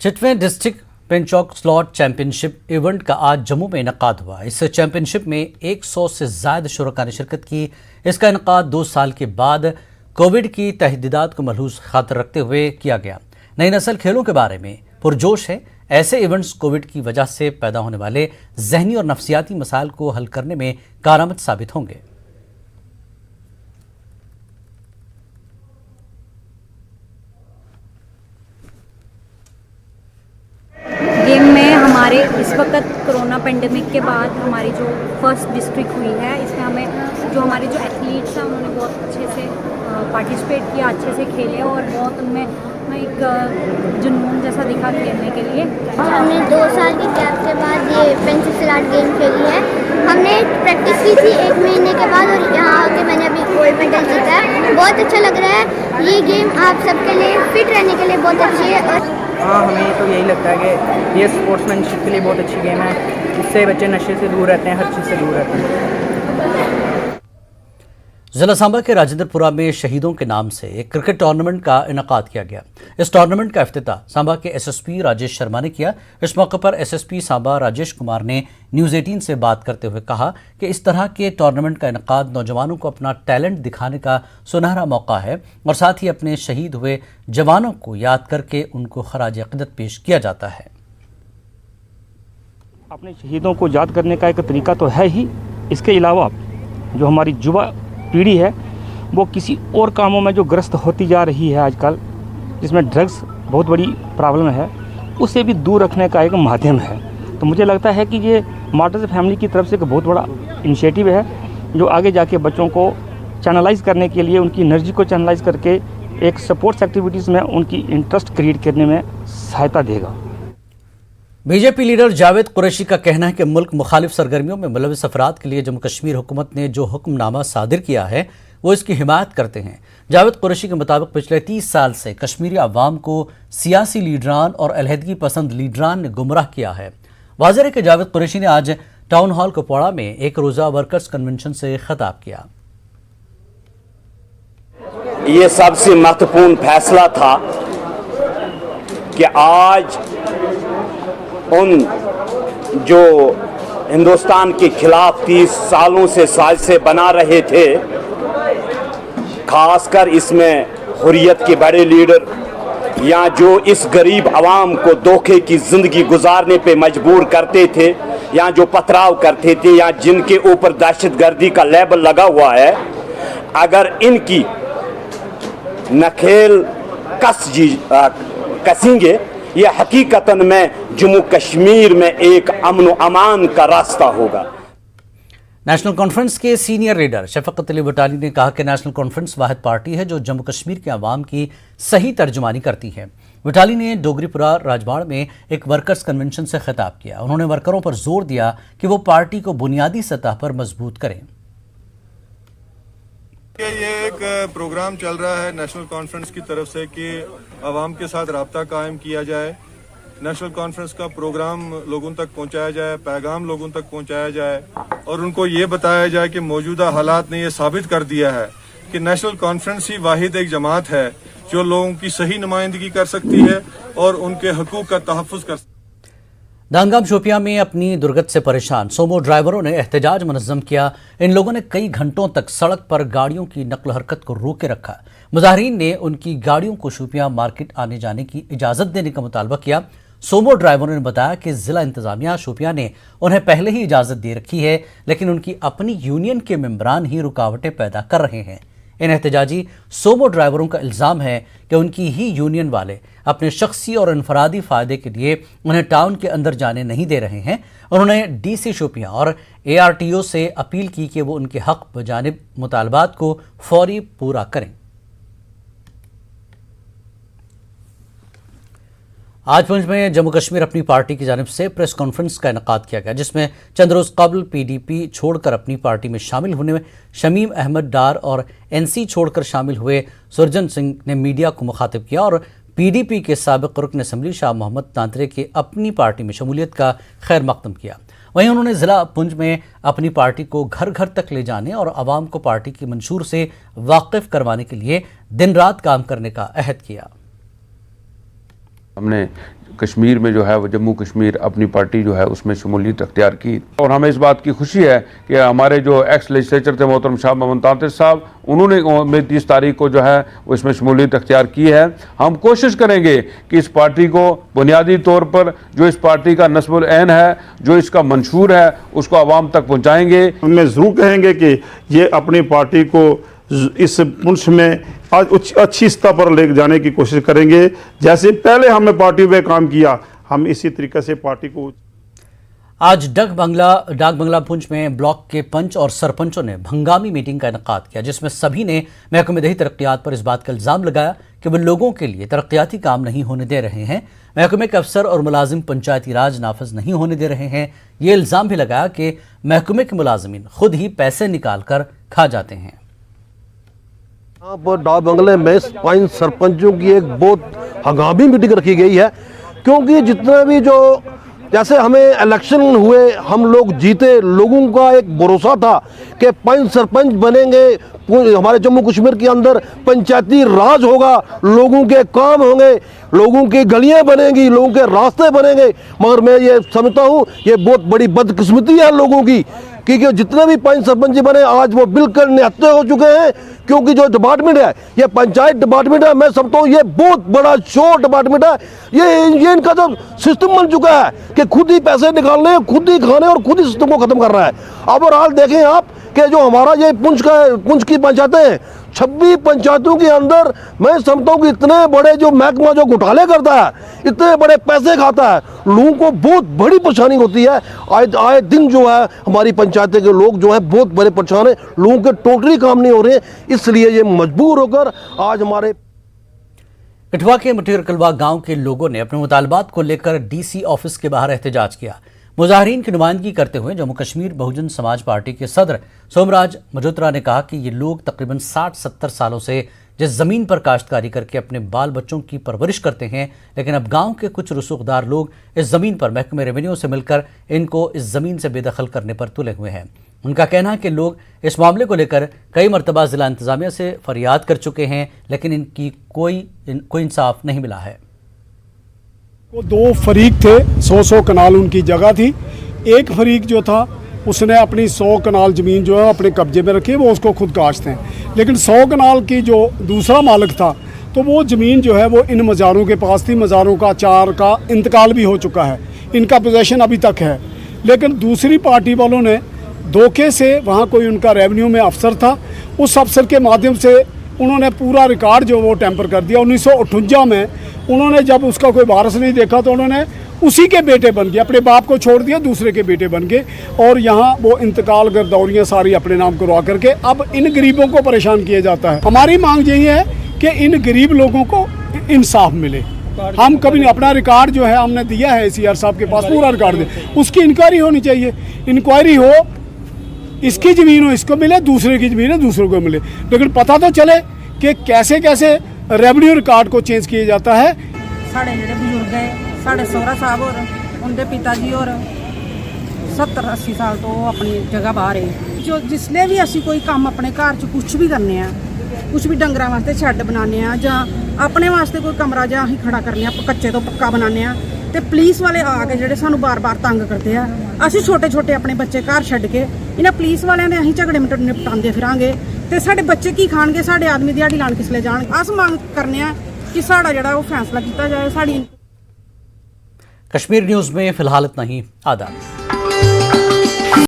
छठवें district पेंचॉक slot championship event का आज जम्मू में इनकाद हुआ। इस चैंपियनशिप में 100 से ज्यादा शुरका ने शिरकत की। इसका इनकाद 2 साल के बाद कोविड की तहदीदात को मलहूज खातर रखते हुए किया गया। नई नस्ल खेलों के बारे में पुरजोश है। ऐसे इवेंट्स कोविड की वजह से पैदा होने वाले जहनी और नफ्सियाती मसाइल को हल करने में कारआमद साबित होंगे। गेम में हमारे इस वक्त कोरोना पेंडेमिक के बाद हमारी जो फर्स्ट डिस्ट्रिक्ट हुई है, इसमें हमें जो हमारे जो एथलीट्स हैं उन्होंने बहुत अच्छे से पार्टिसिपेट किया, अच्छे से खेले और बहुत उनमें एक जुनून जैसा दिखा खेलने के लिए। हमने 2 साल की गैप के बाद ये पेंसिल स्लॉट गेम खेली है। हमने प्रैक्टिस की थी 1 महीने के बाद और यहाँ आके मैंने अभी गोल्ड मेडल जीता है। बहुत अच्छा लग रहा है। ये गेम आप सबके लिए फिट रहने के लिए बहुत अच्छी है। और हाँ, हमें तो यही लगता है कि ये स्पोर्ट्समैनशिप के लिए बहुत अच्छी गेम है। इससे बच्चे नशे से दूर रहते हैं, हर चीज़ से दूर रहते हैं। जिला सांबा के राजेंद्रपुरा में शहीदों के नाम से एक क्रिकेट टूर्नामेंट का इनकाद किया गया। इस टूर्नामेंट का इफ्तिताह सांबा के एसएसपी राजेश शर्मा ने किया। इस मौके पर एसएसपी सांबा राजेश कुमार ने न्यूज़ 18 से बात करते हुए कहा कि इस तरह के टूर्नामेंट का इनकाद नौजवानों को अपना टैलेंट दिखाने का सुनहरा मौका है और साथ ही अपने शहीद हुए जवानों को याद करके उनको खराज अक़ीदत पेश किया जाता है। अपने शहीदों को याद करने का एक तरीका तो है ही। इसके अलावा जो हमारी युवा पीढ़ी है वो किसी और कामों में जो ग्रस्त होती जा रही है आजकल, जिसमें ड्रग्स बहुत बड़ी प्रॉब्लम है, उससे भी दूर रखने का एक माध्यम है। तो मुझे लगता है कि ये मार्टर्स फैमिली की तरफ से एक बहुत बड़ा इनिशिएटिव है जो आगे जाके बच्चों को चैनलाइज करने के लिए, उनकी एनर्जी को चैनलाइज करके एक स्पोर्ट्स एक्टिविटीज़ में उनकी इंटरेस्ट क्रिएट करने में सहायता देगा। बीजेपी लीडर जावेद कुरैशी का कहना है कि मुल्क मुखालिफ सरगर्मियों में मुलविस अफराद के लिए जम्मू कश्मीर हुकूमत ने जो हुक्मनामा सादिर किया है वो इसकी हिमायत करते हैं। जावेद कुरैशी के मुताबिक पिछले 30 साल से कश्मीरी अवाम को सियासी लीडरान और अलहदगी पसंद लीडरान ने गुमराह किया है। वाज़ेह है कि जावेद कुरैशी ने आज टाउन हॉल कुपवाड़ा में एक रोज़ा वर्कर्स कन्वेंशन से खिताब किया। ये सबसे महत्वपूर्ण फैसला था कि आज उन जो हिंदुस्तान के खिलाफ 30 सालों से साजिशें बना रहे थे, खासकर इसमें हुर्रियत के बड़े लीडर या जो इस गरीब आवाम को धोखे की ज़िंदगी गुजारने पे मजबूर करते थे या जो पथराव करते थे या जिनके ऊपर दहशतगर्दी का लेबल लगा हुआ है, अगर इनकी नखेल कसेंगे, ये हकीकतन में जम्मू कश्मीर में एक अमन व अमान का रास्ता होगा। नेशनल कॉन्फ्रेंस के सीनियर लीडर शफकत अली वटाली ने कहा कि नेशनल कॉन्फ्रेंस वाहिद पार्टी है जो जम्मू कश्मीर के अवाम की सही तर्जुमानी करती है। वटाली ने डोगरीपुरा राजबाड़ में एक वर्कर्स कन्वेंशन से खिताब किया। उन्होंने वर्करों पर जोर दिया कि वो पार्टी को बुनियादी सतह पर मजबूत करें। ये एक प्रोग्राम चल रहा है नेशनल कॉन्फ्रेंस की तरफ से कि आवाम के साथ राब्ता कायम किया जाए, नेशनल कॉन्फ्रेंस का प्रोग्राम लोगों तक पहुंचाया जाए, पैगाम लोगों तक पहुंचाया जाए और उनको ये बताया जाए कि मौजूदा हालात ने ये साबित कर दिया है कि नेशनल कॉन्फ्रेंस ही वाहिद एक जमात है जो लोगों की सही नुमाइंदगी कर सकती है और उनके हकूक का तहफ़्फ़ुज़ कर सकती है। दहंगाम शोपियां में अपनी दुर्गत से परेशान सोमो ड्राइवरों ने एहतजाज मुनज़्ज़म किया। इन लोगों ने कई घंटों तक सड़क पर गाड़ियों की नकल हरकत को रोके रखा। मुजाहिरीन ने उनकी गाड़ियों को शोपियां मार्केट आने जाने की इजाज़त देने का मुतालबा किया। सोमो ड्राइवरों ने बताया कि जिला इंतजामिया शोपियां ने उन्हें पहले ही इजाज़त दे रखी है, लेकिन उनकी अपनी यूनियन के मेंबरान ही रुकावटें पैदा कर रहे हैं। इन एहतजाजी सोमो ड्राइवरों का इल्ज़ाम है कि उनकी ही यूनियन वाले अपने शख्सी और इनफरादी फ़ायदे के लिए उन्हें टाउन के अंदर जाने नहीं दे रहे हैं। उन्होंने डीसी शोपियां और ARTO से अपील की कि वो उनके हक बजानिब मुतालबात को फौरी पूरा करें। आज पुंछ में जम्मू कश्मीर अपनी पार्टी की जानिब से प्रेस कॉन्फ्रेंस का इनकाद किया गया, जिसमें चंद रोज़ कबल PDP छोड़कर अपनी पार्टी में शामिल होने में शमीम अहमद डार और NC छोड़कर शामिल हुए सुरजन सिंह ने मीडिया को मुखातिब किया और PDP के साबिक रुकन असम्बली शाह मोहम्मद तांतरे के अपनी पार्टी में शमूलियत का खैर मकदम किया। वहीं उन्होंने ज़िला पुंछ में अपनी पार्टी को घर घर तक ले जाने और आवाम को पार्टी की मंशूर से वाकिफ करवाने के लिए दिन रात काम करने का अहद किया। हमने कश्मीर में जो है वो जम्मू कश्मीर अपनी पार्टी जो है उसमें शमूलियत अख्तियार की। और हमें इस बात की खुशी है कि हमारे जो एक्स लेजिस्लेचर थे मोहतरम शाह मोहम्मद तांतिर साहब, उन्होंने 30 तारीख को जो है वो इसमें शमूलियत अख्तियार की है। हम कोशिश करेंगे कि इस पार्टी को बुनियादी तौर पर जो इस पार्टी का नस्बुल ऐन है, जो इसका मंशूर है, उसको आवाम तक पहुँचाएँगे। मैं ज़रूर कहेंगे कि ये अपनी पार्टी को इस पुंछ में आज अच्छी सतह पर ले जाने की कोशिश करेंगे। जैसे पहले हमने पार्टी में काम किया, हम इसी तरीके से पार्टी को। आज डाक बंगला पुंछ में ब्लॉक के पंच और सरपंचों ने हंगामी मीटिंग का इनेकाद किया, जिसमें सभी ने महकमे दही तरक्कियात पर इस बात का इल्ज़ाम लगाया कि वे लोगों के लिए तरक्याती काम नहीं होने दे रहे हैं। महकमे के अफसर और मुलाजिम पंचायती राज नाफिज नहीं होने दे रहे हैं। ये इल्ज़ाम भी लगाया कि महकमे के मुलाजिमीन खुद ही पैसे निकाल कर खा जाते हैं। यहाँ पर डाक बंगले में 5 सरपंचों की एक बहुत हंगामी मीटिंग रखी गई है, क्योंकि जितने भी जो जैसे हमें इलेक्शन हुए, हम लोग जीते, लोगों का एक भरोसा था कि 5 सरपंच बनेंगे, हमारे जम्मू कश्मीर के अंदर पंचायती राज होगा, लोगों के काम होंगे, लोगों की गलियां बनेंगी, लोगों के रास्ते बनेंगे। मगर मैं ये समझता हूँ ये बहुत बड़ी बदकिस्मती है लोगों की, क्योंकि जितने भी 5 सरपंच बने आज वो बिल्कुल निहत्थे हो चुके हैं। क्योंकि जो डिपार्टमेंट है ये पंचायत डिपार्टमेंट है, मैं समझता हूँ ये बहुत बड़ा शोर डिपार्टमेंट है। ये इनका जो सिस्टम बन चुका है कि खुद ही पैसे निकालने, खुद ही खाने और खुद ही सिस्टम को खत्म कर रहा है। अब और हाल देखें आप कि जो हमारा ये पुंछ की पंचायतें हैं, 26 पंचायतों के अंदर मैं समझता हूँ कि इतने बड़े जो महकमा जो घोटाले करता है, इतने बड़े पैसे खाता है, लोगों को बहुत बड़ी परेशानी होती है। आए दिन जो है हमारी पंचायतें के लोग जो है बहुत बड़े परेशान हैं, लोगों के टोटली काम नहीं हो रहे हैं। इसलिए ये मजबूर होकर आज हमारे कठुआ के मुठीर कलवा गांव के लोगों ने अपने मुतालबात को लेकर डीसी ऑफिस के बाहर एहतजाज किया। मुजाहिरीन की नुमाइंदगी करते हुए जम्मू कश्मीर बहुजन समाज पार्टी के सदर सोमराज मजोत्रा ने कहा कि ये लोग तकरीबन 60-70 सालों से जिस ज़मीन पर काश्तकारी करके अपने बाल बच्चों की परवरिश करते हैं, लेकिन अब गांव के कुछ रसूखदार लोग इस ज़मीन पर महकमे रेवेन्यू से मिलकर इनको इस ज़मीन से बेदखल करने पर तुले हुए हैं। उनका कहना है कि लोग इस मामले को लेकर कई मरतबा ज़िला इंतज़ामिया से फरियाद कर चुके हैं, लेकिन इनकी कोई इंसाफ नहीं मिला है। वो 2 फरीक थे, 100 कनाल उनकी जगह थी। एक फरीक जो था उसने अपनी 100 कनाल ज़मीन जो है अपने कब्जे में रखी, वो उसको खुद काश्तते हैं। लेकिन 100 कनाल की जो दूसरा मालिक था, तो वो ज़मीन जो है वो इन मज़ारों के पास थी। मज़ारों का 4 का इंतकाल भी हो चुका है, इनका पोजेशन अभी तक है। लेकिन दूसरी पार्टी वालों ने धोखे से, वहाँ कोई उनका रेवेन्यू में अफसर था, उस अफसर के माध्यम से उन्होंने पूरा रिकॉर्ड जो वो टेम्पर कर दिया। 1958 में उन्होंने जब उसका कोई वारस नहीं देखा तो उन्होंने उसी के बेटे बन गए, अपने बाप को छोड़ दिया, दूसरे के बेटे बन गए, और यहाँ वो इंतकाल गर्दौरियाँ सारी अपने नाम करवा करके अब इन गरीबों को परेशान किया जाता है। हमारी मांग यही है कि इन गरीब लोगों को इंसाफ मिले। हम कभी नहीं, अपना रिकॉर्ड जो है हमने दिया है ACR साहब के पास, पूरा रिकॉर्ड दे, उसकी इंक्वायरी होनी चाहिए। इंक्वायरी हो, इसकी ज़मीन हो इसको मिले, दूसरे की ज़मीन है दूसरे को मिले, लेकिन पता तो चले कि कैसे कैसे रेवेन्यू रिकॉर्ड को चेंज किया जाता है। साढ़े जेह्ड़े बजुर्ग है, साढ़े सौहरा साहब और उनके पिता जी और 70-80 साल तो अपनी जगह बाहर है। जो जिसले भी असी कोई काम अपने घर च कुछ भी करने हैं, कुछ भी डंगरां वास्ते शैड बनाने जां अपने वास्ते कोई कमरा जां असीं खड़ा करने कच्चे तो पक्का बनाने ते पुलिस वाले आके जेह्ड़े सानू बार-बार तंग करते हैं। असीं छोटे-छोटे अपने बच्चे घर छड्ड के इन्हां पुलिस वालियां दे असीं झगड़े निपटांदे फिरांगे ते साडे बच्चे की खाणगे, साडे आदमी दिहाड़ी लाण किसले जाण। अस मांग करने आ कि साडा जेह्ड़ा वो फैसला किया जाए। साडी कश्मीर न्यूज़ में फिलहाल इतना ही। आदाब।